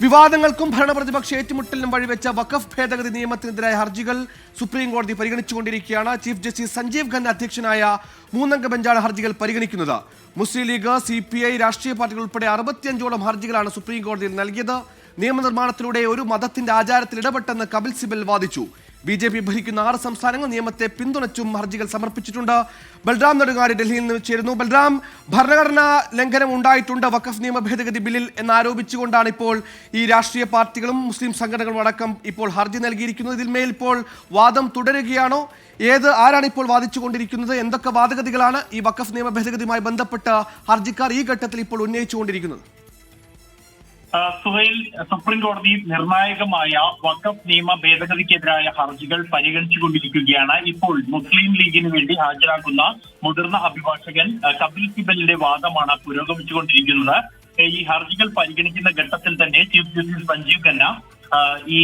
വിവാദങ്ങൾക്കും ഭരണപ്രതിപക്ഷ ഏറ്റുമുട്ടലിനും വഴിവെച്ച വഖഫ് ഭേദഗതി നിയമത്തിനെതിരായ ഹർജികൾ സുപ്രീം കോടതി പരിഗണിച്ചുകൊണ്ടിരിക്കുകയാണ്. ചീഫ് ജസ്റ്റിസ് സഞ്ജീവ് ഖന്ന അധ്യക്ഷനായ മൂന്നംഗ ബെഞ്ചാണ് ഹർജികൾ പരിഗണിക്കുന്നത്. മുസ്ലിം ലീഗ്, CPI രാഷ്ട്രീയ പാർട്ടികൾ ഉൾപ്പെടെ 65ഓളം ഹർജികളാണ് സുപ്രീം കോടതിയിൽ നൽകിയത്. നിയമനിർമ്മാണത്തിലൂടെ ഒരു മതത്തിന്റെ ആചാരത്തിൽ ഇടപെട്ടെന്ന് കപിൽ സിബൽ വാദിച്ചു. BJP ഭരിക്കുന്ന 6 സംസ്ഥാനങ്ങൾ നിയമത്തെ പിന്തുണച്ചും ഹർജികൾ സമർപ്പിച്ചിട്ടുണ്ട്. ബൽറാം നെടുങ്ങാടി ഡൽഹിയിൽ നിന്ന് ചേരുന്നു. ബൽറാം, ഭരണഘടനാ ലംഘനം ഉണ്ടായിട്ടുണ്ട് വഖഫ് നിയമ ഭേദഗതി ബില്ലിൽ എന്നാരോപിച്ചുകൊണ്ടാണ് ഇപ്പോൾ ഈ രാഷ്ട്രീയ പാർട്ടികളും മുസ്ലിം സംഘടനകളും അടക്കം ഇപ്പോൾ ഹർജി നൽകിയിരിക്കുന്നത്. ഇതിന്മേൽ ഇപ്പോൾ വാദം തുടരുകയാണോ? ആരാണ് ഇപ്പോൾ വാദിച്ചുകൊണ്ടിരിക്കുന്നത്? എന്തൊക്കെ വാദഗതികളാണ് ഈ വഖഫ് നിയമ ഭേദഗതിയുമായി ബന്ധപ്പെട്ട് ഹർജിക്കാർ ഈ ഘട്ടത്തിൽ ഇപ്പോൾ ഉന്നയിച്ചുകൊണ്ടിരിക്കുന്നത്? സുഹൈൽ, സുപ്രീം കോടതി നിർണായകമായ വഖഫ് നിയമ ഭേദഗതിക്കെതിരായ ഹർജികൾ പരിഗണിച്ചുകൊണ്ടിരിക്കുകയാണ്. ഇപ്പോൾ മുസ്ലിം ലീഗിന് വേണ്ടി ഹാജരാക്കുന്ന മുതിർന്ന അഭിഭാഷകൻ കപിൽ സിബലിന്റെ വാദമാണ് പുരോഗമിച്ചുകൊണ്ടിരിക്കുന്നത്. ഈ ഹർജികൾ പരിഗണിക്കുന്ന ഘട്ടത്തിൽ തന്നെ ചീഫ് ജസ്റ്റിസ് സഞ്ജീവ് ഖന്ന ഈ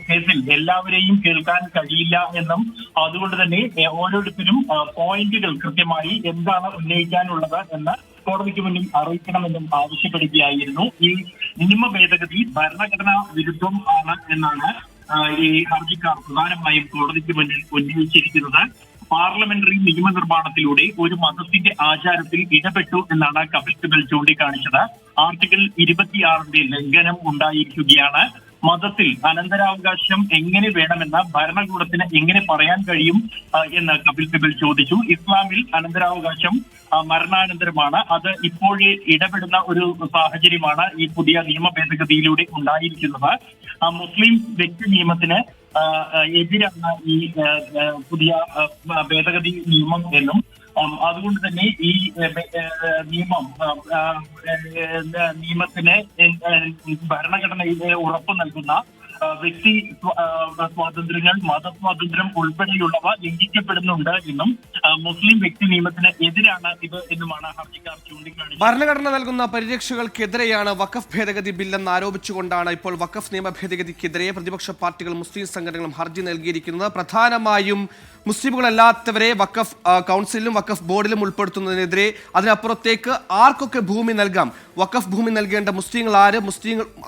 കേസിൽ എല്ലാവരെയും കേൾക്കാൻ കഴിയില്ല എന്നും അതുകൊണ്ട് തന്നെ ഓരോരുത്തരും പോയിന്റുകൾ കൃത്യമായി എന്താണ് ഉന്നയിക്കാനുള്ളത് എന്ന് കോടതിക്ക് മുന്നിൽ അറിയിക്കണമെന്നും ആവശ്യപ്പെടുകയായിരുന്നു. ഈ നിയമ ഭേദഗതി ഭരണഘടനാ വിരുദ്ധം ആണ് എന്നാണ് ഈ ഹർജിക്കാർ പ്രധാനമായും കോടതിക്ക് മുന്നിൽ ഉന്നയിച്ചിരിക്കുന്നത്. പാർലമെന്ററി നിയമനിർമ്മാണത്തിലൂടെ ഒരു മതത്തിന്റെ ആചാരത്തിൽ ഇടപെട്ടു എന്നാണ് കപിൽ സിബൽ ചൂണ്ടിക്കാണിച്ചത്. ആർട്ടിക്കിൾ 26 ലംഘനം ഉണ്ടായിരിക്കുകയാണ്. മതത്തിൽ അനന്തരാവകാശം എങ്ങനെ വേണമെന്ന് ഭരണകൂടത്തിന് എങ്ങനെ പറയാൻ കഴിയും എന്ന് കപിൽ സിബൽ ചോദിച്ചു. ഇസ്ലാമിൽ അനന്തരാവകാശം മരണാനന്തരമാണ്. അത് ഇപ്പോഴേ ഇടപെടുന്ന ഒരു സാഹചര്യമാണ് ഈ പുതിയ നിയമ ഭേദഗതിയിലൂടെ ഉണ്ടായിരിക്കുന്നത്. മുസ്ലിം വ്യക്തി നിയമത്തിന് എതിരാണ് ഈ പുതിയ ഭേദഗതി നിയമം എന്നും അതുകൊണ്ട് തന്നെ ഈ നിയമത്തിന് ഭരണഘടനയിലെ ഉറപ്പ് നൽകുന്ന വ്യക്തി സ്വാതന്ത്ര്യങ്ങൾ, മതസ്വാതന്ത്ര്യം ഉൾപ്പെടെയുള്ളവ ലംഘിക്കപ്പെടുന്നുണ്ട് എന്നും മുസ്ലിം വ്യക്തി നിയമത്തിന് എതിരാണ് ഇത് എന്നുമാണ് ഹർജിക്കാർ ചൂണ്ടിക്കാണിച്ചത്. ഭരണഘടന നൽകുന്ന പരിരക്ഷകൾക്കെതിരെയാണ് വഖഫ് ഭേദഗതി ബില്ലെന്ന് ആരോപിച്ചുകൊണ്ടാണ് ഇപ്പോൾ വഖഫ് നിയമ ഭേദഗതിക്കെതിരെ പ്രതിപക്ഷ പാർട്ടികളും മുസ്ലിം സംഘടനകളും ഹർജി നൽകിയിരിക്കുന്നത്. പ്രധാനമായും മുസ്ലിമുകളല്ലാത്തവരെ വഖഫ് കൗൺസിലും വഖഫ് ബോർഡിലും ഉൾപ്പെടുത്തുന്നതിനെതിരെ, അതിനപ്പുറത്തേക്ക് ആർക്കൊക്കെ ഭൂമി നൽകാം, വഖഫ് ഭൂമി നൽകേണ്ട മുസ്ലിങ്ങൾ ആര്,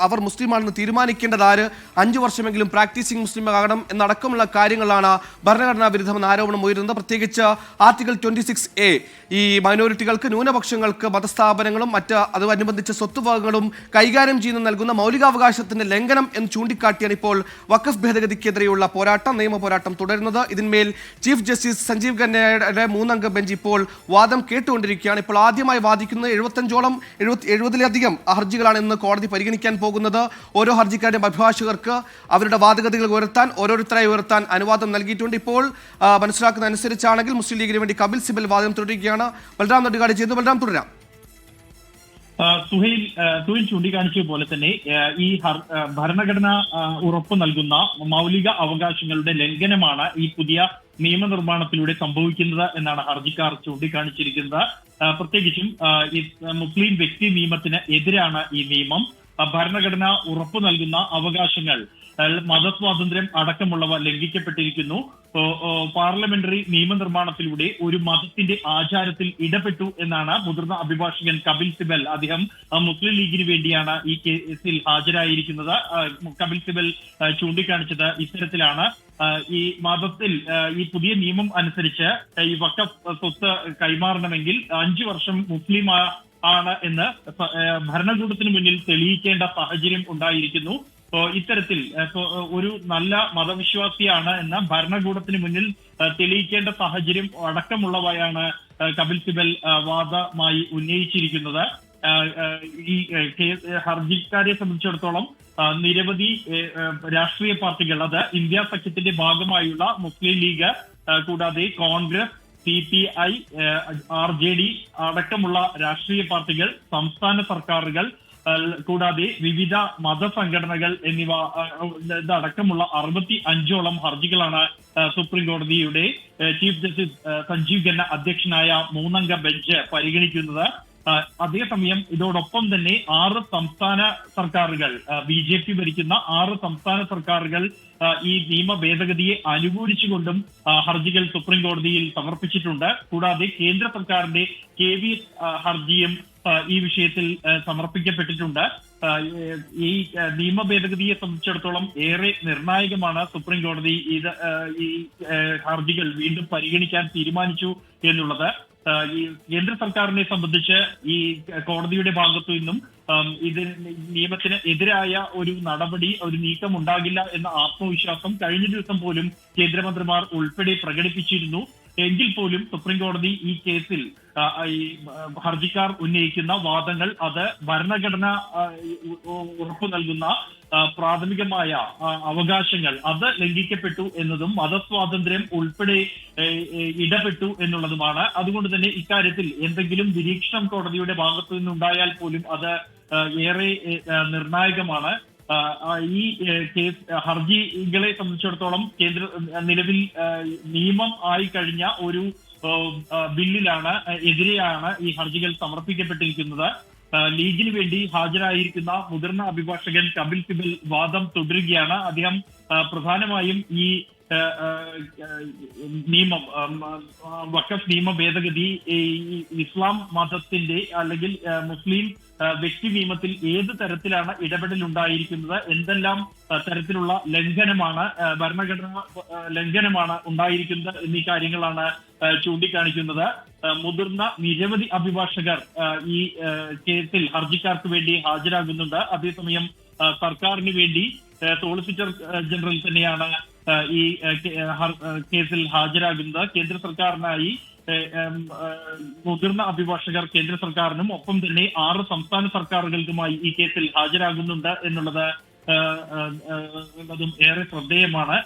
അവർ മുസ്ലിമാണെന്ന് തീരുമാനിക്കേണ്ടത് ആര്, 5 വർഷമെങ്കിലും പ്രാക്ടീസിംഗ് മുസ്ലിം ആകണം എന്നടക്കമുള്ള കാര്യങ്ങളാണ് ഭരണഘടനാ വിരുദ്ധമെന്ന ആരോപണം ഉയരുന്നത്. പ്രത്യേകിച്ച് ആർട്ടിക്കിൾ 26A ഈ മൈനോറിറ്റികൾക്ക്, ന്യൂനപക്ഷങ്ങൾക്ക് മതസ്ഥാപനങ്ങളും അതുമനുബന്ധിച്ച സ്വത്തുവകകളും കൈകാര്യം ചെയ്യുന്ന നൽകുന്ന മൗലികാവകാശത്തിന്റെ ലംഘനം എന്ന് ചൂണ്ടിക്കാട്ടിയാണ് ഇപ്പോൾ വഖഫ് ഭേദഗതിക്കെതിരെയുള്ള നിയമ പോരാട്ടം തുടരുന്നത്. ഇതിന്മേൽ ചീഫ് ജസ്റ്റിസ് സഞ്ജീവ് ഖന്നയുടെ 3-അംഗ ബെഞ്ച് ഇപ്പോൾ വാദം കേട്ടുകൊണ്ടിരിക്കുകയാണ്. ഇപ്പോൾ ആദ്യമായി വാദിക്കുന്നത് 70-ലധികം ഹർജികളാണ് ഇന്ന് കോടതി പരിഗണിക്കാൻ പോകുന്നത്. ഓരോ ഹർജിക്കാരുടെയും അഭിഭാഷകർക്ക് അവരുടെ വാദഗതികൾ ഓരോരുത്തരായി ഉയർത്താൻ അനുവാദം നൽകിയിട്ടുണ്ട്. ഇപ്പോൾ മനസ്സിലാക്കുന്ന അനുസരിച്ചാണെങ്കിൽ മുസ്ലിം ലീഗിന് വേണ്ടി കപിൽ സിബൽ വാദം തുടരുകയാണ്. ബൽറാം നെടുങ്ങാടി ചെയ്തു. ബൽറാം, തുടരാം. സുഹൈൽ ചൂണ്ടിക്കാണിച്ചതുപോലെ തന്നെ ഈ ഭരണഘടന ഉറപ്പ് നൽകുന്ന മൗലിക അവകാശങ്ങളുടെ ലംഘനമാണ് ഈ പുതിയ നിയമനിർമ്മാണത്തിലൂടെ സംഭവിക്കുന്നത് എന്നാണ് ഹർജിക്കാർ ചൂണ്ടിക്കാണിച്ചിരിക്കുന്നത്. പ്രത്യേകിച്ചും ഈ മുസ്ലിം വ്യക്തി നിയമത്തിന് എതിരാണ് ഈ നിയമം. ഭരണഘടന ഉറപ്പു നൽകുന്ന അവകാശങ്ങൾ, മതസ്വാതന്ത്ര്യം അടക്കമുള്ളവ ലംഘിക്കപ്പെട്ടിരിക്കുന്നു. പാർലമെന്ററി നിയമനിർമ്മാണത്തിലൂടെ ഒരു മതത്തിന്റെ ആചാരത്തിൽ ഇടപെട്ടു എന്നാണ് മുതിർന്ന അഭിഭാഷകൻ കപിൽ സിബൽ, അദ്ദേഹം മുസ്ലിം ലീഗിന് വേണ്ടിയാണ് ഈ കേസിൽ ഹാജരായിരിക്കുന്നത്. കപിൽ സിബൽ ചൂണ്ടിക്കാണിച്ചത് ഇത്തരത്തിലാണ്. ഈ മതത്തിൽ ഈ പുതിയ നിയമം അനുസരിച്ച് ഈ വഖഫ് സ്വത്ത് കൈമാറണമെങ്കിൽ 5 വർഷം മുസ്ലിം ആണ് എന്ന് ഭരണകൂടത്തിന് മുന്നിൽ തെളിയിക്കേണ്ട സാഹചര്യം ഉണ്ടായിരിക്കുന്നു. ഇത്തരത്തിൽ ഒരു നല്ല മതവിശ്വാസിയാണ് എന്ന ഭരണകൂടത്തിന് മുന്നിൽ തെളിയിക്കേണ്ട സാഹചര്യം അടക്കമുള്ളവയാണ് കപിൽ സിബൽ വാദമായി ഉന്നയിച്ചിരിക്കുന്നത്. ഈ ഹർജിക്കാരെ സംബന്ധിച്ചിടത്തോളം നിരവധി രാഷ്ട്രീയ പാർട്ടികൾ, അത് ഇന്ത്യ സഖ്യത്തിന്റെ ഭാഗമായുള്ള മുസ്ലിം ലീഗ് കൂടാതെ കോൺഗ്രസ്, CPI, RJD അടക്കമുള്ള രാഷ്ട്രീയ പാർട്ടികൾ, സംസ്ഥാന സർക്കാരുകൾ കൂടാതെ വിവിധ മതസംഘടനകൾ എന്നിവ അടക്കമുള്ള 65ഓളം ഹർജികളാണ് സുപ്രീം കോടതിയുടെ ചീഫ് ജസ്റ്റിസ് സഞ്ജീവ് ഖന്ന അധ്യക്ഷനായ 3-അംഗ ബെഞ്ച് പരിഗണിക്കുന്നത്. അതേസമയം ഇതോടൊപ്പം തന്നെ 6 സംസ്ഥാന സർക്കാരുകൾ, BJP ഭരിക്കുന്ന 6 സംസ്ഥാന സർക്കാരുകൾ ഈ നിയമ ഭേദഗതിയെ അനുകൂലിച്ചുകൊണ്ടും ഹർജികൾ സുപ്രീം കോടതിയിൽ സമർപ്പിച്ചിട്ടുണ്ട്. കൂടാതെ കേന്ദ്ര സർക്കാരിന്റെ KV ഹർജിയും ഈ വിഷയത്തിൽ സമർപ്പിക്കപ്പെട്ടിട്ടുണ്ട്. ഈ നിയമ ഭേദഗതിയെ സംബന്ധിച്ചിടത്തോളം ഏറെ നിർണായകമാണ്. സുപ്രീം കോടതി ഈ ഹർജികൾ വീണ്ടും പരിഗണിക്കാൻ തീരുമാനിച്ചു എന്നുള്ളത്. ഈ കേന്ദ്ര സർക്കാരിനെ സംബന്ധിച്ച് ഈ കോടതിയുടെ ഭാഗത്തു നിന്നും നിയമത്തിന് എതിരായ ഒരു നടപടി, ഒരു നീക്കം ഉണ്ടാകില്ല എന്ന ആത്മവിശ്വാസം കഴിഞ്ഞ ദിവസം പോലും കേന്ദ്രമന്ത്രിമാർ ഉൾപ്പെടെ പ്രകടിപ്പിച്ചിരുന്നു. എങ്കിൽ പോലും സുപ്രീം കോടതി ഈ കേസിൽ ഈ ഹർജിക്കാർ ഉന്നയിക്കുന്ന വാദങ്ങൾ അത് ഭരണഘടന ഉറപ്പു നൽകുന്ന പ്രാഥമികമായ അവകാശങ്ങൾ അത് ലംഘിക്കപ്പെട്ടു എന്നതും മതസ്വാതന്ത്ര്യം ഉൾപ്പെടെ ഇടപെട്ടു എന്നുള്ളതുമാണ്. അതുകൊണ്ട് തന്നെ ഇക്കാര്യത്തിൽ എന്തെങ്കിലും നിരീക്ഷണം കോടതിയുടെ ഭാഗത്തു നിന്നുണ്ടായാൽ പോലും അത് ഏറെ നിർണായകമാണ്. ഈ കേസ് ഹർജികളെ സംബന്ധിച്ചിടത്തോളം നിലവിൽ നിയമം ആയി കഴിഞ്ഞ ഒരു ബില്ലിലാണ് എതിരെയാണ് ഈ ഹർജികൾ സമർപ്പിക്കപ്പെട്ടിരിക്കുന്നത്. ലീഗിന് വേണ്ടി ഹാജരായിരിക്കുന്ന മുതിർന്ന അഭിഭാഷകൻ കപിൽ സിബൽ വാദം തുടരുകയാണ്. അദ്ദേഹം പ്രധാനമായും ഈ നിയമം വഖഫ് നിയമ ഭേദഗതി ഇസ്ലാം മതത്തിന്റെ അല്ലെങ്കിൽ മുസ്ലിം വ്യക്തി നിയമത്തിൽ ഏത് തരത്തിലാണ് ഇടപെടൽ ഉണ്ടായിരിക്കുന്നത്, എന്തെല്ലാം തരത്തിലുള്ള ലംഘനമാണ്, ഭരണഘടന ലംഘനമാണ് ഉണ്ടായിരിക്കുന്നത് എന്നീ കാര്യങ്ങളാണ് ചൂണ്ടിക്കാണിക്കുന്നത്. മുതിർന്ന നിരവധി അഭിഭാഷകർ ഈ കേസിൽ ഹർജിക്കാർക്ക് വേണ്ടി ഹാജരാകുന്നുണ്ട്. അതേസമയം സർക്കാരിന് വേണ്ടി സോളിസിറ്റർ ജനറൽ തന്നെയാണ് ഈ കേസിൽ ഹാജരാകുന്നത്. കേന്ദ്ര സർക്കാരിനായി മുതിർന്ന അഭിഭാഷകർ കേന്ദ്ര സർക്കാരിനും ഒപ്പം തന്നെ 6 സംസ്ഥാന സർക്കാരുകൾക്കുമായി ഈ കേസിൽ ഹാജരാകുന്നുണ്ട് എന്നുള്ളതും ഏറെ ശ്രദ്ധേയമാണ്.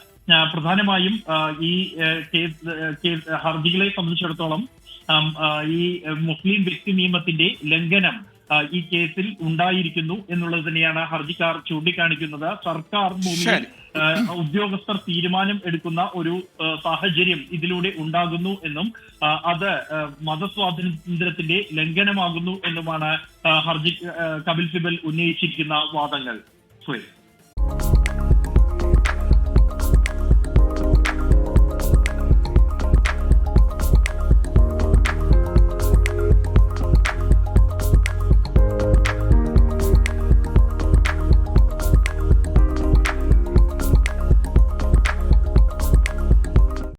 പ്രധാനമായും ഈ ഹർജികളെ സംബന്ധിച്ചിടത്തോളം ഈ മുസ്ലിം വ്യക്തി നിയമത്തിന്റെ ലംഘനം ഈ കേസിൽ ഉണ്ടായിരിക്കുന്നു എന്നുള്ളത് തന്നെയാണ് ഹർജിക്കാർ ചൂണ്ടിക്കാണിക്കുന്നത്. സർക്കാർ ഭൂമിയിൽ ഉദ്യോഗസ്ഥർ തീരുമാനം എടുക്കുന്ന ഒരു സാഹചര്യം ഇതിലൂടെ ഉണ്ടാകുന്നു എന്നും അത് മതസ്വാതന്ത്ര്യത്തിന്റെ ലംഘനമാകുന്നു എന്നുമാണ് കപിൽ സിബൽ ഉന്നയിച്ചിരിക്കുന്ന വാദങ്ങൾ.